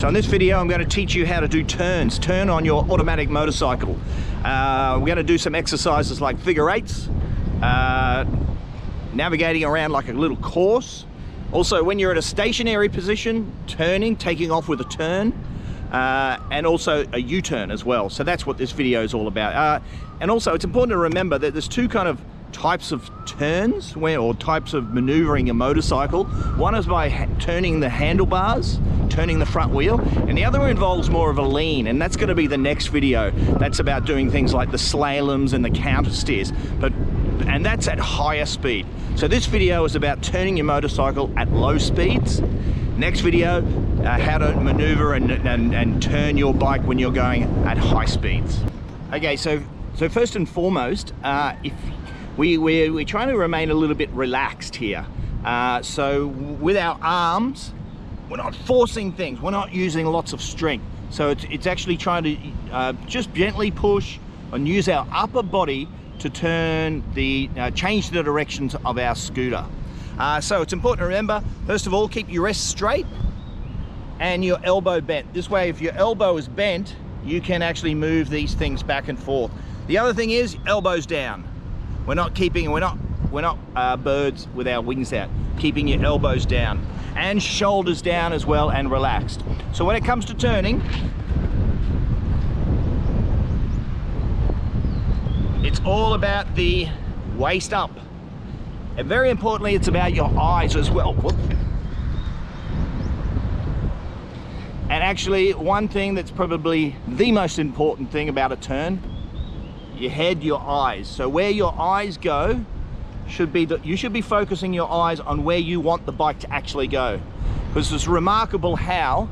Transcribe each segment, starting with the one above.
So in this video I'm going to teach you how to do turn on your automatic motorcycle. We're going to do some exercises like figure eights, navigating around like a little course. Also when you're at a stationary position, turning, taking off with a turn, and also a U-turn as well. So that's what this video is all about. And also it's important to remember that there's two kind of types of turns or types of maneuvering a motorcycle. One is by turning the handlebars, turning the front wheel, and the other involves more of a lean, and that's going to be the next video. That's about doing things like the slaloms and the counter steers, and that's at higher speed. So this video is about turning your motorcycle at low speeds. Next video, how to maneuver and turn your bike when you're going at high speeds. Okay, so first and foremost, if we're trying to remain a little bit relaxed here. So with our arms, we're not forcing things, we're not using lots of strength. So it's actually trying to just gently push and use our upper body to turn change the directions of our scooter. So it's important to remember, first of all, keep your wrist straight and your elbow bent. This way, if your elbow is bent, you can actually move these things back and forth. The other thing is elbows down. We're not birds with our wings out. Keeping your elbows down and shoulders down as well and relaxed. So when it comes to turning, it's all about the waist up. And very importantly, it's about your eyes as well. Whoop. And actually, one thing that's probably the most important thing about a turn, your head, your eyes. So where your eyes go should be you should be focusing your eyes on where you want the bike to actually go, because it's remarkable how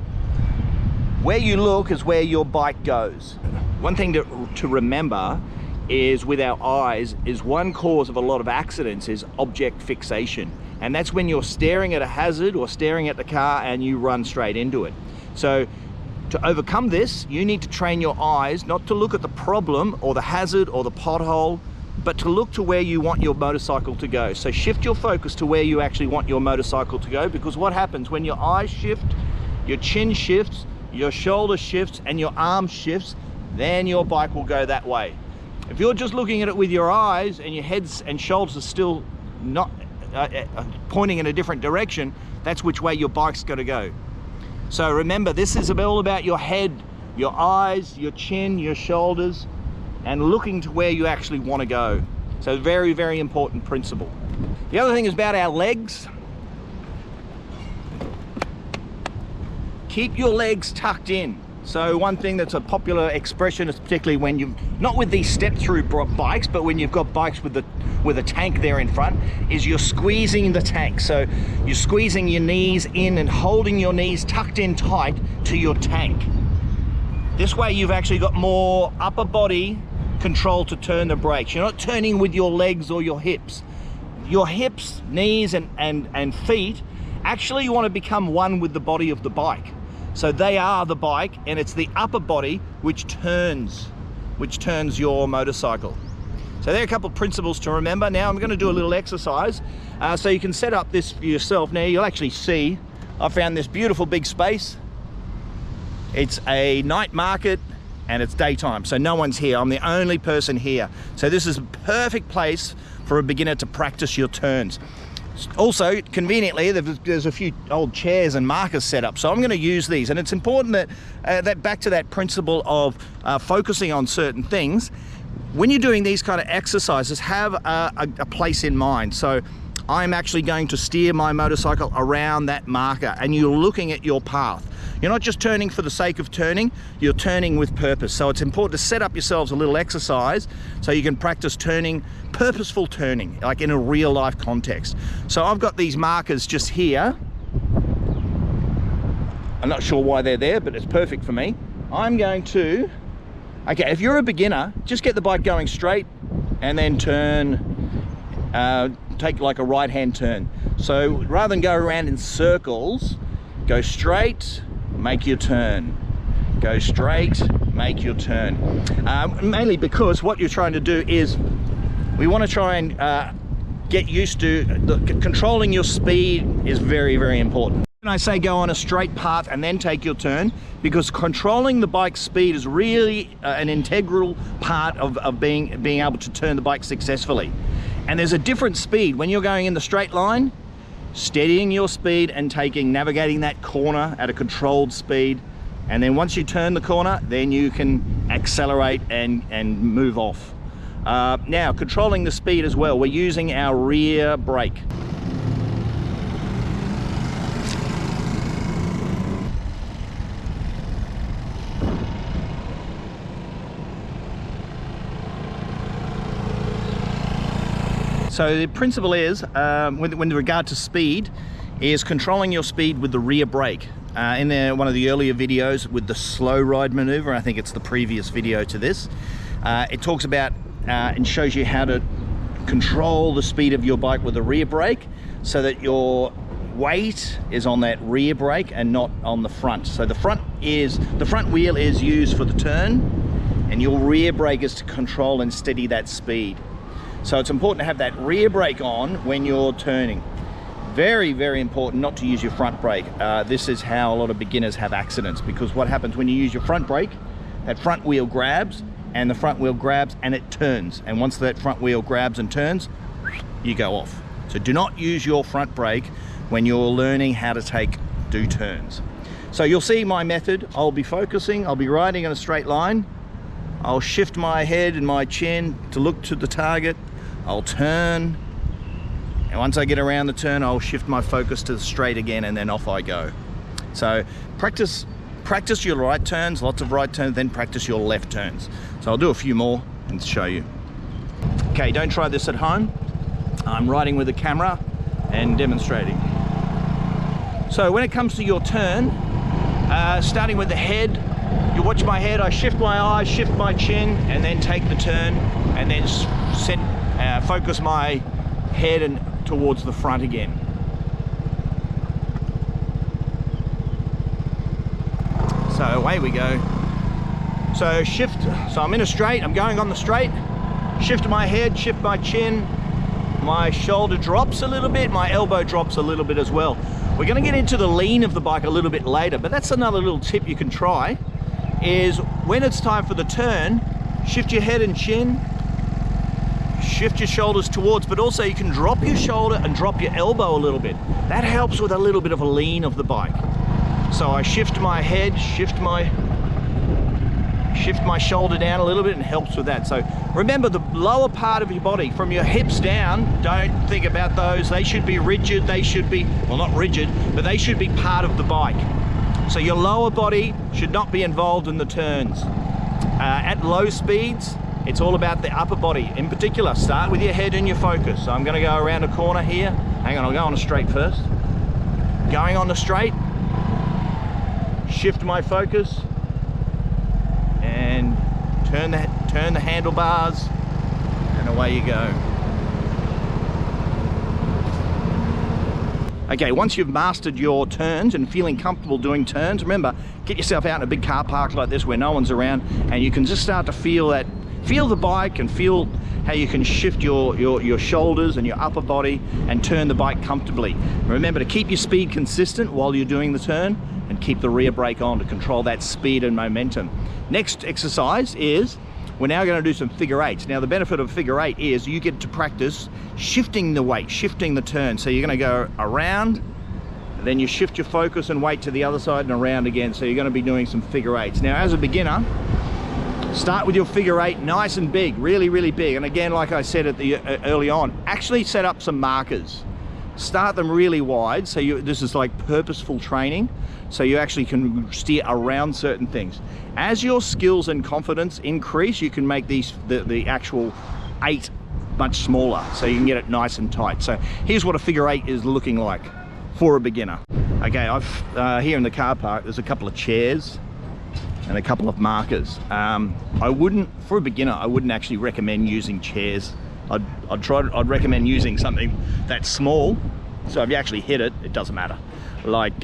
where you look is where your bike goes. One thing to remember is with our eyes is one cause of a lot of accidents is object fixation, and that's when you're staring at a hazard or staring at the car and you run straight into it. So to overcome this, you need to train your eyes not to look at the problem or the hazard or the pothole, but to look to where you want your motorcycle to go. So shift your focus to where you actually want your motorcycle to go, because what happens when your eyes shift, your chin shifts, your shoulder shifts, and your arm shifts, then your bike will go that way. If you're just looking at it with your eyes and your heads and shoulders are still not pointing in a different direction, that's which way your bike's got to go. So remember, this is all about your head, your eyes, your chin, your shoulders, and looking to where you actually want to go. So very, very important principle. The other thing is about our legs. Keep your legs tucked in. So one thing that's a popular expression is particularly when you're not with these step-through bikes, but when you've got bikes with a tank there in front, is you're squeezing the tank. So you're squeezing your knees in and holding your knees tucked in tight to your tank. This way you've actually got more upper body control to turn the brakes. You're not turning with your legs or your hips. Your hips, knees and feet, actually you want to become one with the body of the bike. So they are the bike, and it's the upper body which turns your motorcycle. So there are a couple of principles to remember. Now I'm going to do a little exercise so you can set up this for yourself. Now you'll actually see I found this beautiful big space. It's a night market and it's daytime, so no one's here. I'm the only person here. So this is a perfect place for a beginner to practice your turns. Also, conveniently, there's a few old chairs and markers set up, so I'm going to use these. And it's important that back to that principle of focusing on certain things. When you're doing these kind of exercises, have a place in mind. So I'm actually going to steer my motorcycle around that marker, and you're looking at your path. You're not just turning for the sake of turning, you're turning with purpose. So it's important to set up yourselves a little exercise so you can practice turning, purposeful turning, like in a real life context. So I've got these markers just here. I'm not sure why they're there, but it's perfect for me. I'm going to, okay, if you're a beginner, just get the bike going straight and then turn, take like a right-hand turn. So rather than go around in circles, go straight, make your turn. Go straight, make your turn. Mainly because what you're trying to do is we want to try and get used to controlling your speed is very, very important. And I say go on a straight path and then take your turn, because controlling the bike's speed is really an integral part of being able to turn the bike successfully. And there's a different speed when you're going in the straight line, steadying your speed and navigating that corner at a controlled speed. And then once you turn the corner, then you can accelerate and move off. Now, controlling the speed as well, we're using our rear brake. So the principle is, with regard to speed, is controlling your speed with the rear brake. In one of the earlier videos with the slow ride maneuver, I think it's the previous video to this, it talks about and shows you how to control the speed of your bike with the rear brake so that your weight is on that rear brake and not on the front. So the front wheel is used for the turn, and your rear brake is to control and steady that speed. So it's important to have that rear brake on when you're turning. Very, very important not to use your front brake. This is how a lot of beginners have accidents, because what happens when you use your front brake, that front wheel grabs, and the front wheel grabs and it turns. And once that front wheel grabs and turns, you go off. So do not use your front brake when you're learning how to do turns. So you'll see my method. I'll be focusing, I'll be riding in a straight line. I'll shift my head and my chin to look to the target. I'll turn, and once I get around the turn, I'll shift my focus to the straight again, and then off I go. So practice your right turns, lots of right turns, then practice your left turns. So I'll do a few more and show you. Okay, don't try this at home. I'm riding with a camera and demonstrating. So when it comes to your turn, starting with the head, you watch my head, I shift my eyes, shift my chin, and then take the turn, and then focus my head and towards the front again. So away we go. So shift, so I'm in a straight, I'm going on the straight, shift my head, shift my chin, my shoulder drops a little bit, my elbow drops a little bit as well. We're going to get into the lean of the bike a little bit later, but that's another little tip you can try, is when it's time for the turn, shift your head and chin, shift your shoulders towards, but also you can drop your shoulder and drop your elbow a little bit. That helps with a little bit of a lean of the bike. So I shift my head, shift my shoulder down a little bit, and helps with that. So remember, the lower part of your body, from your hips down, don't think about those. They should be rigid. They should be, well, not rigid, but they should be part of the bike. So your lower body should not be involved in the turns. At low speeds, it's all about the upper body. In particular, start with your head and your focus. So I'm going to go around a corner here. Hang on, I'll go on a straight first. Going on the straight, shift my focus, and turn the handlebars, and away you go. Okay, once you've mastered your turns and feeling comfortable doing turns, remember, get yourself out in a big car park like this where no one's around, and you can just start to feel the bike and feel how you can shift your shoulders and your upper body and turn the bike comfortably. Remember to keep your speed consistent while you're doing the turn, and keep the rear brake on to control that speed and momentum. Next exercise is, we're now going to do some figure eights. Now the benefit of figure eight is you get to practice shifting the weight, shifting the turn. So you're going to go around, then you shift your focus and weight to the other side and around again. So you're going to be doing some figure eights. Now as a beginner, start with your figure eight nice and big, really, really big. And again, like I said early on, actually set up some markers. Start them really wide, so this is like purposeful training, so you actually can steer around certain things. As your skills and confidence increase, you can make the actual eight much smaller, so you can get it nice and tight. So here's what a figure eight is looking like for a beginner. Okay, I've here in the car park, there's a couple of chairs and a couple of markers. For a beginner, I wouldn't actually recommend using chairs. I'd recommend using something that's small, so if you actually hit it, it doesn't matter. Like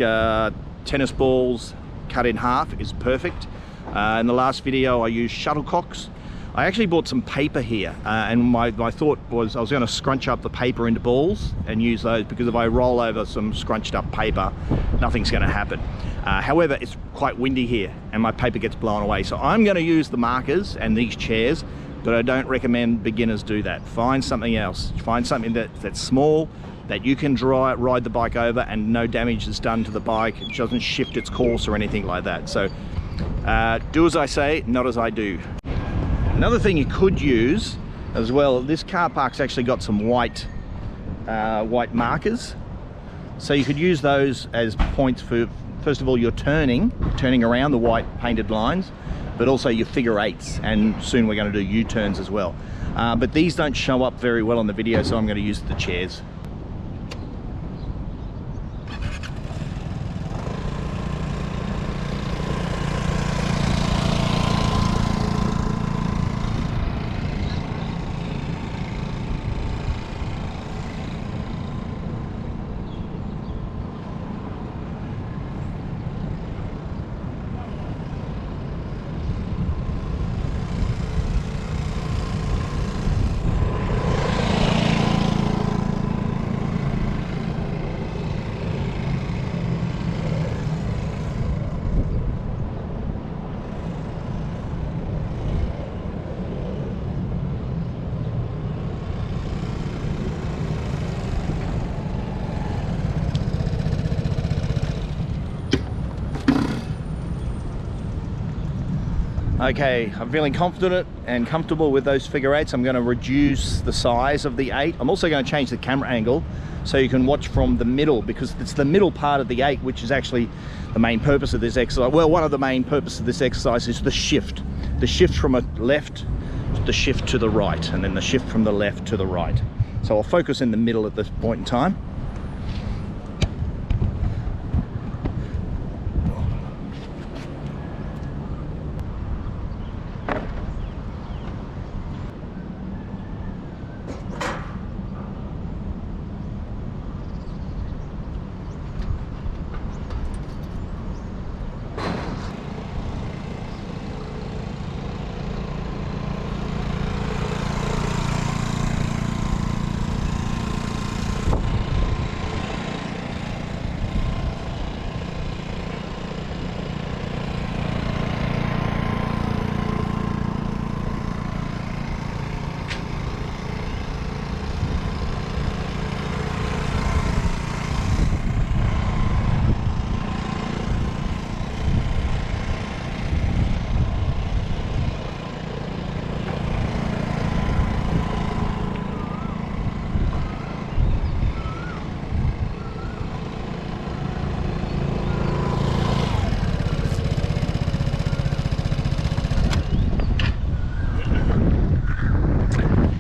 tennis balls cut in half is perfect. In the last video I used shuttlecocks, I actually bought some paper here, and my thought was I was going to scrunch up the paper into balls and use those, because if I roll over some scrunched up paper, nothing's going to happen. However, it's quite windy here and my paper gets blown away, so I'm going to use the markers and these chairs, but I don't recommend beginners do that. Find something else. Find something that's small, that you can ride the bike over and no damage is done to the bike. It doesn't shift its course or anything like that. So do as I say, not as I do. Another thing you could use as well, this car park's actually got some white markers, so you could use those as points for, first of all, your turning around the white painted lines, but also your figure eights, and soon we're going to do U-turns as well. But these don't show up very well on the video, so I'm going to use the chairs. Okay, I'm feeling confident and comfortable with those figure eights. I'm going to reduce the size of the 8. I'm also going to change the camera angle so you can watch from the middle, because it's the middle part of the 8 which is actually the main purpose of this exercise. Well, one of the main purposes of this exercise is the shift. The shift from a left, the shift to the right, and then the shift from the left to the right. So I'll focus in the middle at this point in time.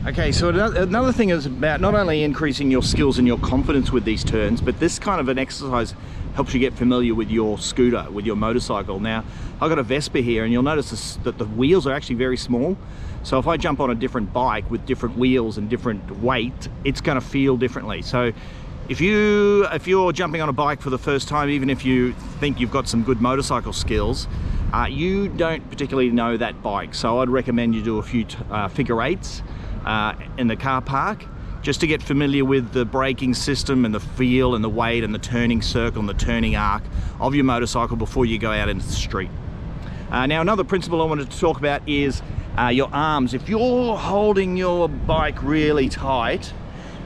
Okay, so another thing is about not only increasing your skills and your confidence with these turns, but this kind of an exercise helps you get familiar with your scooter, with your motorcycle. Now, I've got a Vespa here, and you'll notice that the wheels are actually very small. So if I jump on a different bike with different wheels and different weight, it's going to feel differently. So if you're jumping on a bike for the first time, even if you think you've got some good motorcycle skills, you don't particularly know that bike. So I'd recommend you do a few figure eights in the car park, just to get familiar with the braking system and the feel and the weight and the turning circle and the turning arc of your motorcycle before you go out into the street. Now, another principle I wanted to talk about is your arms. If you're holding your bike really tight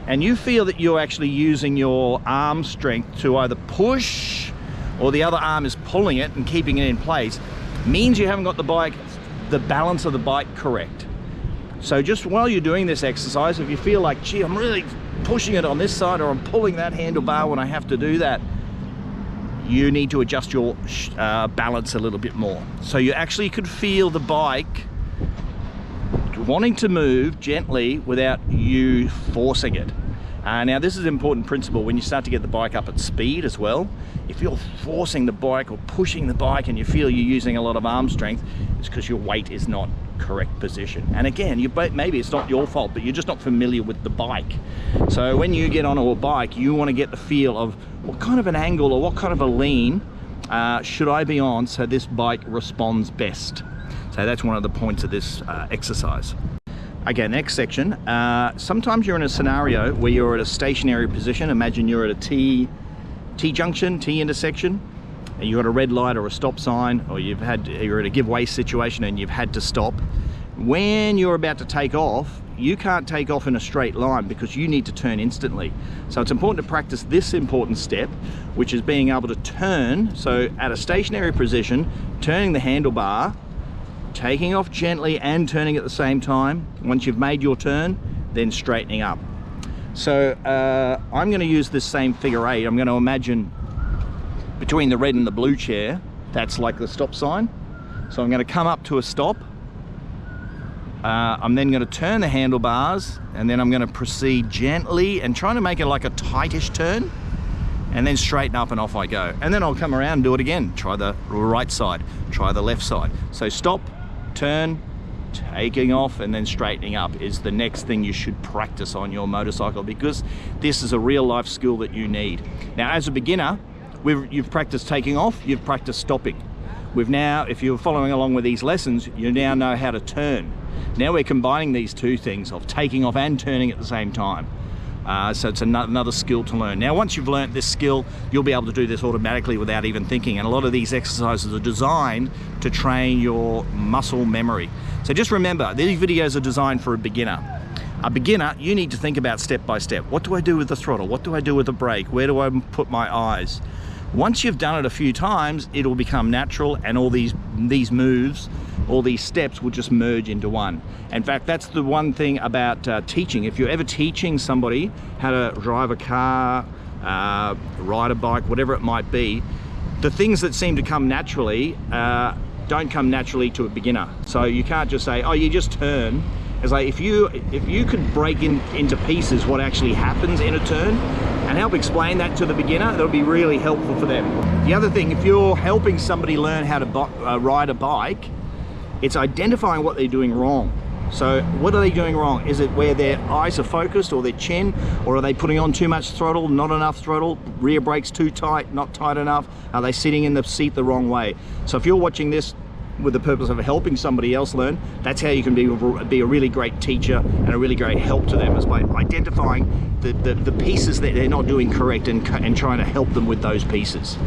and you feel that you're actually using your arm strength to either push or the other arm is pulling it and keeping it in place, means you haven't got the balance of the bike correct. So just while you're doing this exercise, if you feel like, gee, I'm really pushing it on this side, or I'm pulling that handlebar when I have to do that, you need to adjust your balance a little bit more. So you actually could feel the bike wanting to move gently without you forcing it. Now, this is an important principle when you start to get the bike up at speed as well. If you're forcing the bike or pushing the bike and you feel you're using a lot of arm strength, it's because your weight is not correct position. And again, maybe it's not your fault, but you're just not familiar with the bike. So when you get onto a bike, you want to get the feel of what kind of an angle or what kind of a lean should I be on so this bike responds best. So that's one of the points of this exercise. Okay, next section. Sometimes you're in a scenario where you're at a stationary position. Imagine you're at a T junction, T intersection, and you've got a red light or a stop sign, or you're at a give way situation and you've had to stop. When you're about to take off, you can't take off in a straight line because you need to turn instantly. So it's important to practice this important step, which is being able to turn. So at a stationary position, turning the handlebar, taking off gently and turning at the same time. Once you've made your turn, then straightening up. So I'm going to use this same figure 8. I'm going to imagine between the red and the blue chair, that's like the stop sign. So I'm going to come up to a stop. I'm then going to turn the handlebars, and then I'm going to proceed gently and trying to make it like a tightish turn, and then straighten up and off I go. And then I'll come around and do it again. Try the right side, try the left side. So stop, turn, taking off, and then straightening up is the next thing you should practice on your motorcycle, because this is a real life skill that you need. Now, as a beginner, you've practiced taking off, you've practiced stopping. We've now, if you're following along with these lessons, you now know how to turn. Now we're combining these two things of taking off and turning at the same time. So it's another skill to learn. Now, once you've learnt this skill, you'll be able to do this automatically without even thinking. And a lot of these exercises are designed to train your muscle memory. So just remember, these videos are designed for a beginner. A beginner, you need to think about step by step. What do I do with the throttle? What do I do with the brake? Where do I put my eyes? Once you've done it a few times, it'll become natural, and all these moves, all these steps will just merge into one. In fact, that's the one thing about teaching. If you're ever teaching somebody how to drive a car, ride a bike, whatever it might be, the things that seem to come naturally don't come naturally to a beginner. So you can't just say, oh, you just turn. It's like if you could break into pieces what actually happens in a turn and help explain that to the beginner, that'll be really helpful for them. The other thing, if you're helping somebody learn how to ride a bike, it's identifying what they're doing wrong. So what are they doing wrong? Is it where their eyes are focused, or their chin, or are they putting on too much throttle, not enough throttle, rear brakes too tight, not tight enough? Are they sitting in the seat the wrong way? So if you're watching this with the purpose of helping somebody else learn, that's how you can be a really great teacher and a really great help to them, is by identifying the pieces that they're not doing correct and trying to help them with those pieces.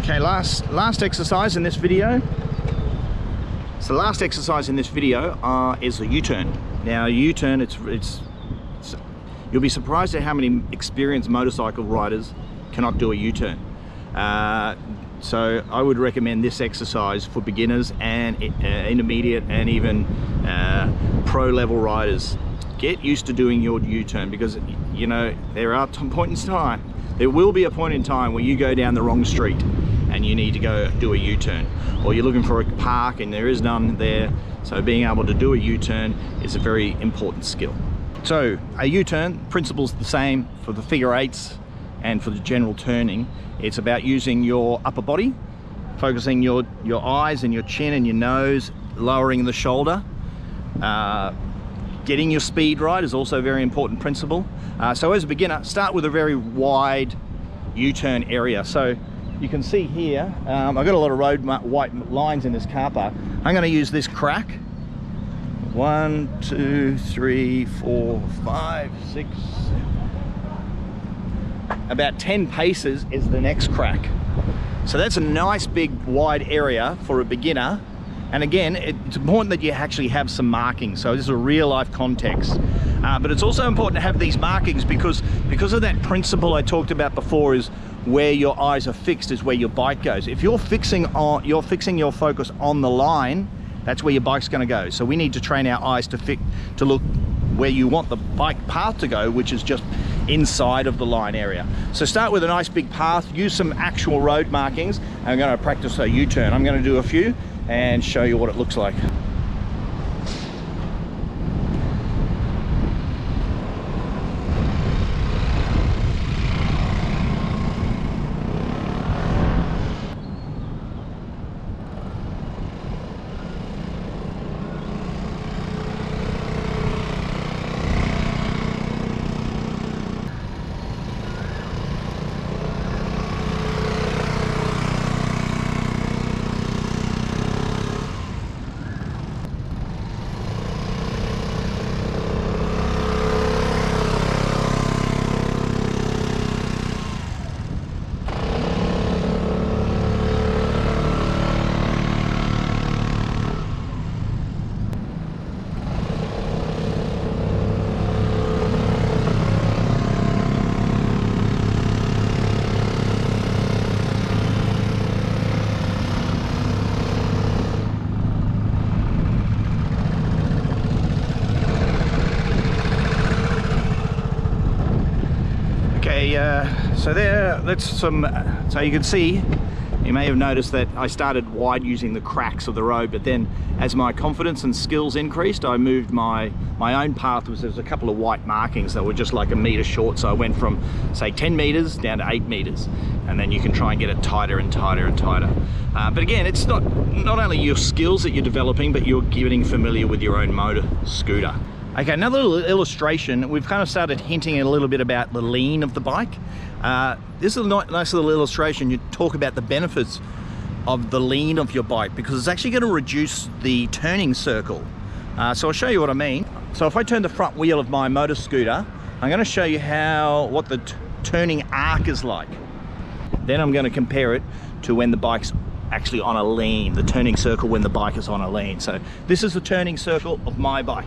Okay, last exercise in this video. So the last exercise in this video is a U-turn. Now, a U-turn, you'll be surprised at how many experienced motorcycle riders cannot do a U-turn. So I would recommend this exercise for beginners and intermediate and even pro level riders. Get used to doing your U-turn, because you know there will be a point in time where you go down the wrong street and you need to go do a U-turn, or you're looking for a park and there is none there. So being able to do a U-turn is a very important skill. So a U-turn, principle's the same for the figure eights and for the general turning. It's about using your upper body, focusing your eyes and your chin and your nose, lowering the shoulder. Getting your speed right is also a very important principle. So as a beginner, start with a very wide U-turn area. So you can see here, I've got a lot of road white lines in this car park. I'm going to use this crack. 1, 2, 3, 4, 5, 6, 7. about 10 paces is the next crack. So that's a nice big wide area for a beginner. And again, it's important that you actually have some markings. So this is a real life context. But it's also important to have these markings because of that principle I talked about before, is where your eyes are fixed is where your bike goes. If you're fixing your focus on the line, that's where your bike's going to go. So we need to train our eyes to look where you want the bike path to go, which is just inside of the line area. So start with a nice big path, use some actual road markings. I'm going to practice a U-turn. I'm going to do a few and show you what it looks like. So you can see, you may have noticed that I started wide using the cracks of the road, but then as my confidence and skills increased, I moved my own path. There's a couple of white markings that were just like a meter short, so I went from say 10 meters down to 8 meters, and then you can try and get it tighter and tighter and tighter. But again, it's not only your skills that you're developing, but you're getting familiar with your own motor scooter. Okay, another little illustration. We've kind of started hinting a little bit about the lean of the bike. This is a nice little illustration. You talk about the benefits of the lean of your bike, because it's actually going to reduce the turning circle. So I'll show you what I mean. So if I turn the front wheel of my motor scooter, I'm going to show you what the turning arc is like. Then I'm going to compare it to when the bike's actually on a lean, the turning circle when the bike is on a lean. So this is the turning circle of my bike.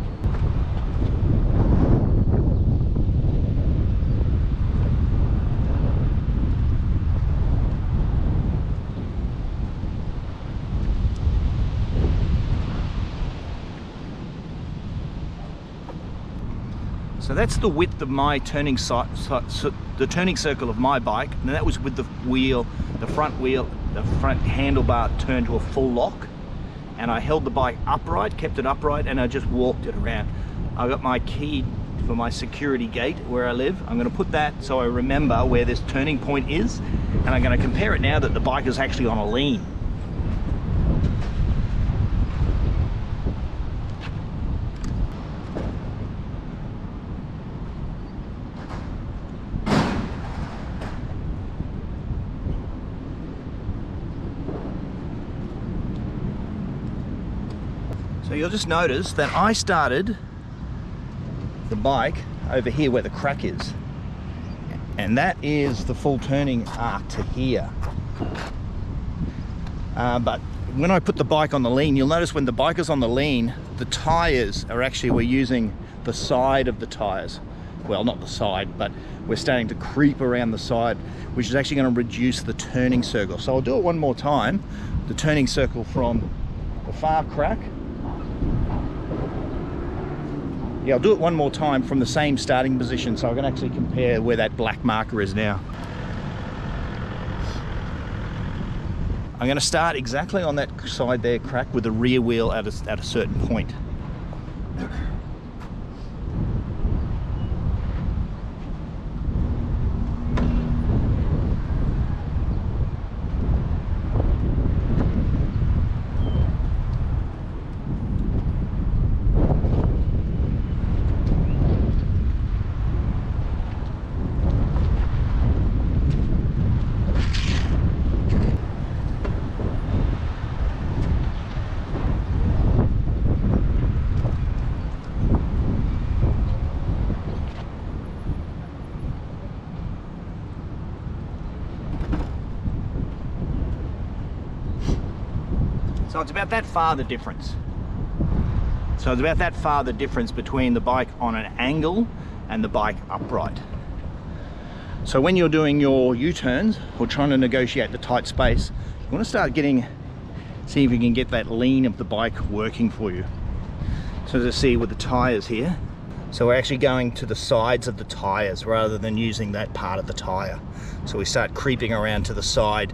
So that's the width of my turning the turning circle of my bike, and that was with the front handlebar turned to a full lock, and I held the bike upright, kept it upright, and I just walked it around. I got my key for my security gate where I live. I'm going to put that so I remember where this turning point is, and I'm going to compare it now that the bike is actually on a lean. So you'll just notice that I started the bike over here where the crack is, and that is the full turning arc to here. But when I put the bike on the lean, you'll notice when the bike is on the lean, the tires are actually, we're using the side of the tires. Well, not the side, but we're starting to creep around the side, which is actually going to reduce the turning circle. So I'll do it one more time. The turning circle from the far crack. Yeah, I'll do it one more time from the same starting position, so I can actually compare where that black marker is now. I'm going to start exactly on that side there, crack, with the rear wheel at a certain point. So it's about that far the difference. So it's about that far the difference between the bike on an angle and the bike upright. So when you're doing your U-turns or trying to negotiate the tight space, you want to start see if you can get that lean of the bike working for you. So as I see with the tires here, so we're actually going to the sides of the tires rather than using that part of the tire. So we start creeping around to the side.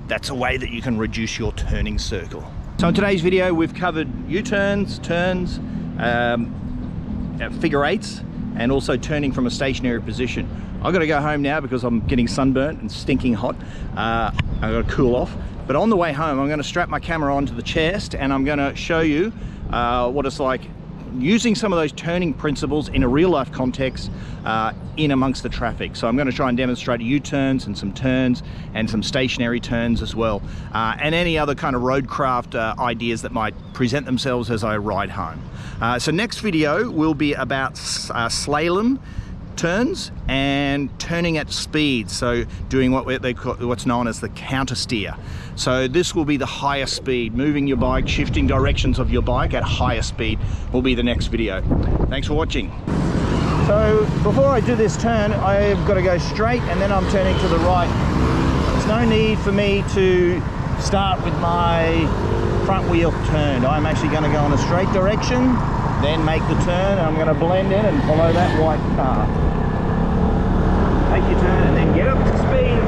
That's a way that you can reduce your turning circle. So in today's video, we've covered U-turns, turns, figure eights, and also turning from a stationary position. I've got to go home now because I'm getting sunburnt and stinking hot. I've got to cool off. But on the way home, I'm going to strap my camera onto the chest and I'm going to show you what it's like using some of those turning principles in a real life context in amongst the traffic. So I'm going to try and demonstrate U-turns and some turns and some stationary turns as well, and any other kind of roadcraft ideas that might present themselves as I ride home. So next video will be about slalom turns and turning at speed, so doing what's known as the counter steer. So this will be the higher speed, moving your bike, shifting directions of your bike at higher speed will be the next video. Thanks for watching. So before I do this turn, I've got to go straight and then I'm turning to the right. There's no need for me to start with my front wheel turned. I'm actually going to go in a straight direction, then make the turn, and I'm going to blend in and follow that white car. Take your turn and then get up to speed.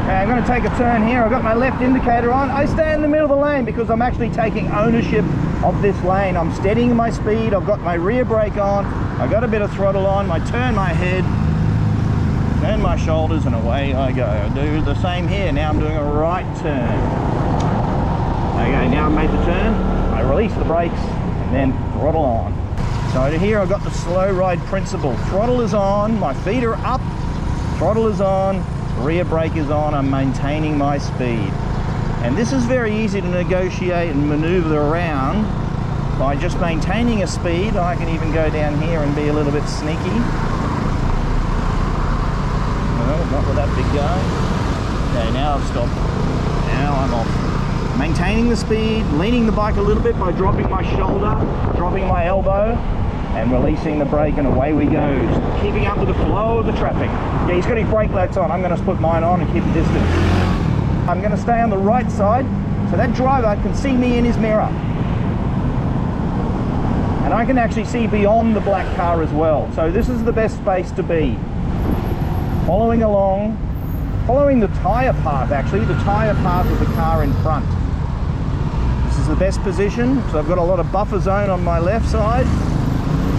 Okay, I'm going to take a turn here. I've got my left indicator on. I stay in the middle of the lane because I'm actually taking ownership of this lane. I'm steadying my speed. I've got my rear brake on. I've got a bit of throttle on. I turn my head, turn my shoulders, and away I go. I do the same here. Now I'm doing a right turn. Okay, now I've made the turn. I release the brakes and then throttle on. So here I've got the slow ride principle. Throttle is on, my feet are up, throttle is on, rear brake is on, I'm maintaining my speed. And this is very easy to negotiate and maneuver around by just maintaining a speed. I can even go down here and be a little bit sneaky. No, not with that big guy. Okay, now I've stopped. Now I'm off. Maintaining the speed, leaning the bike a little bit by dropping my shoulder, dropping my elbow, and releasing the brake, and away we go. Just keeping up with the flow of the traffic. Yeah, he's got his brake lights on. I'm going to put mine on and keep a distance. I'm going to stay on the right side so that driver can see me in his mirror. And I can actually see beyond the black car as well. So this is the best space to be. Following along, following the tyre path actually, the tyre path of the car in front. This is the best position. So I've got a lot of buffer zone on my left side.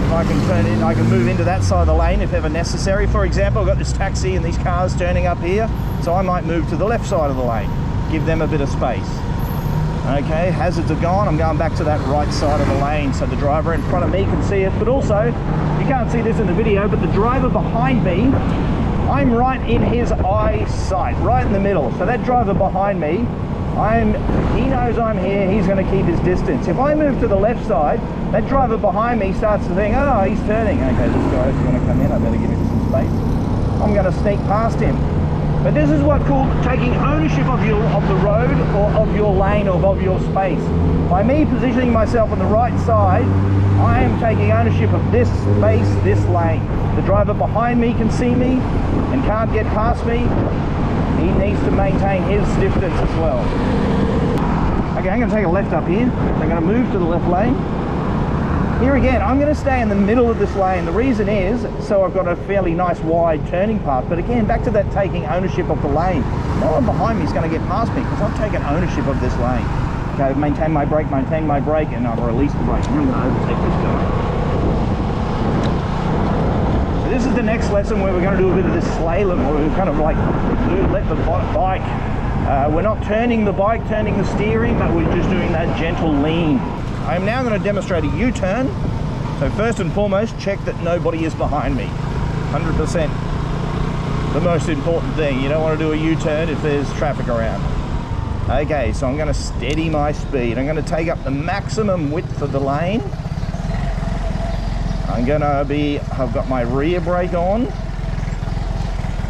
If I can turn in, I can move into that side of the lane if ever necessary. For example, I've got this taxi and these cars turning up here, so I might move to the left side of the lane, give them a bit of space. Okay, hazards are gone, I'm going back to that right side of the lane so the driver in front of me can see it, but also, you can't see this in the video, but the driver behind me, I'm right in his eyesight, right in the middle. So that driver behind me, he knows I'm here, he's going to keep his distance. If I move to the left side, that driver behind me starts to think, oh, he's turning. Okay, this guy's going to come in, I better give him some space. I'm going to sneak past him. But this is what's called taking ownership of the road or of your lane or of your space. By me positioning myself on the right side, I am taking ownership of this space, this lane. The driver behind me can see me and can't get past me. He needs to maintain his distance as well. Okay, I'm going to take a left up here. I'm going to move to the left lane. Here again, I'm going to stay in the middle of this lane. The reason is, so I've got a fairly nice wide turning path. But again, back to that taking ownership of the lane. No one behind me is going to get past me because I've taken ownership of this lane. Okay, maintain my brake, and I've released the brake. I'm going to overtake this guy. So this is the next lesson where we're going to do a bit of this slalom, where we kind of like let the bike, we're not turning the bike, turning the steering, but we're just doing that gentle lean. I'm now going to demonstrate a U-turn. So first and foremost, check that nobody is behind me. 100%. The most important thing. You don't want to do a U-turn if there's traffic around. Okay, so I'm going to steady my speed. I'm going to take up the maximum width of the lane. I've got my rear brake on.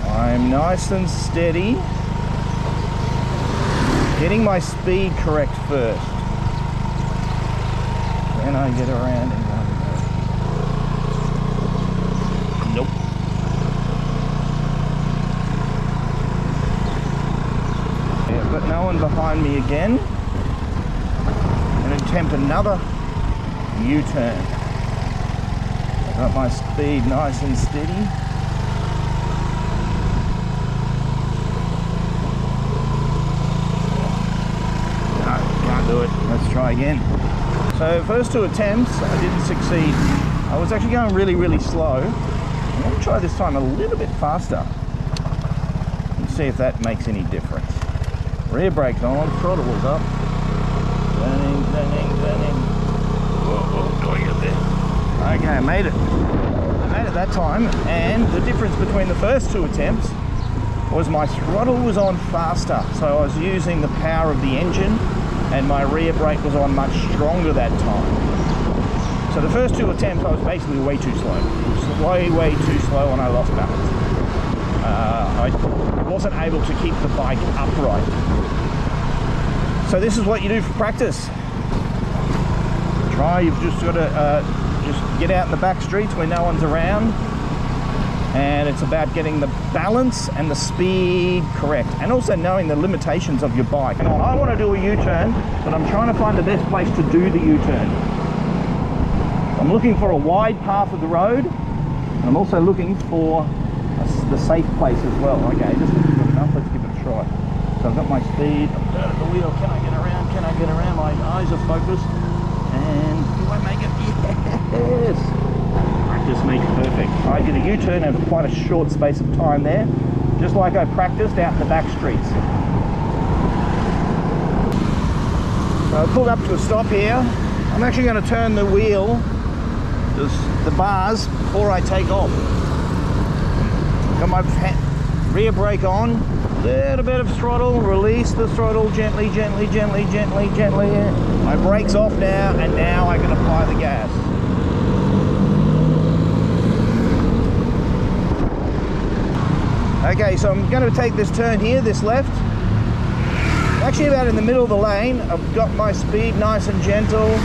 I'm nice and steady. Getting my speed correct first. Then I get around and nope. Yeah, I've got no one behind me again. And attempt another U-turn. I've got my speed nice and steady. Do it. Let's try again. So first two attempts I didn't succeed. I was actually going really slow. I'm going to try this time a little bit faster and see if that makes any difference. Rear brake on, throttle was up. Turning. Whoa, do I get there? Okay, I made it. I made it that time, and the difference between the first two attempts was my throttle was on faster, so I was using the power of the engine, and my rear brake was on much stronger that time. So the first two attempts I was basically way too slow. Way too slow, and I lost balance. I wasn't able to keep the bike upright. So this is what you do for practice. You've just got to just get out in the back streets where no one's around, and it's about getting the balance and the speed correct, and also knowing the limitations of your bike. I want to do a U-turn, but I'm trying to find the best place to do the U-turn. I'm looking for a wide path of the road, and I'm also looking for the safe place as well. Okay, this is good enough. Let's give it a try. So I've got my speed. I'm down at the wheel. Can I get around? Can I get around? My eyes are focused. And do I make it? Yes! Practice makes perfect. I did a U-turn over quite a short space of time there, just like I practiced out in the back streets. So I pulled up to a stop here. I'm actually going to turn the wheel, the bars, before I take off. Got my rear brake on, little bit of throttle, release the throttle gently. My brake's off now, and now I can apply the gas. Okay, so I'm going to take this turn here, this left. Actually about in the middle of the lane. I've got my speed nice and gentle.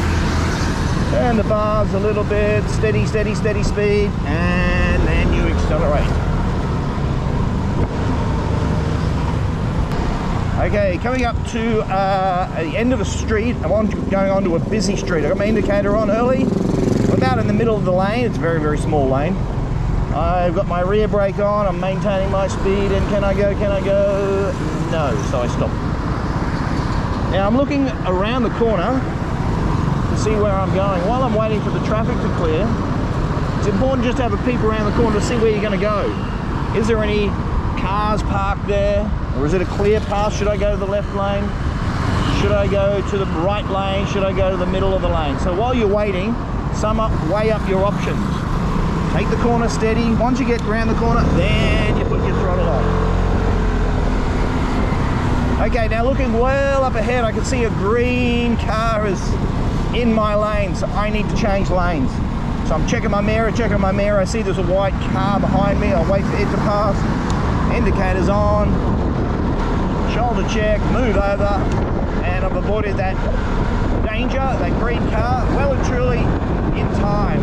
Turn the bars a little bit, steady speed, and then you accelerate. Okay, coming up to the end of a street. I'm going onto a busy street. I got my indicator on early. I'm about in the middle of the lane. It's a very small lane. I've got my rear brake on. I'm maintaining my speed, and can I go? No, so I stop. Now I'm looking around the corner to see where I'm going. While I'm waiting for the traffic to clear, it's important just to have a peep around the corner to see where you're going to go. Is there any cars parked there, or is it a clear path? Should I go to the left lane? Should I go to the right lane? Should I go to the middle of the lane? So while you're waiting, weigh up your options. Take the corner steady. Once you get around the corner, then you put your throttle on. Okay, now looking well up ahead, I can see a green car is in my lane, so I need to change lanes. So I'm checking my mirror. I see there's a white car behind me. I'll wait for it to pass. Indicators on. Shoulder check, move over, and I've avoided that danger, that green car, well and truly in time.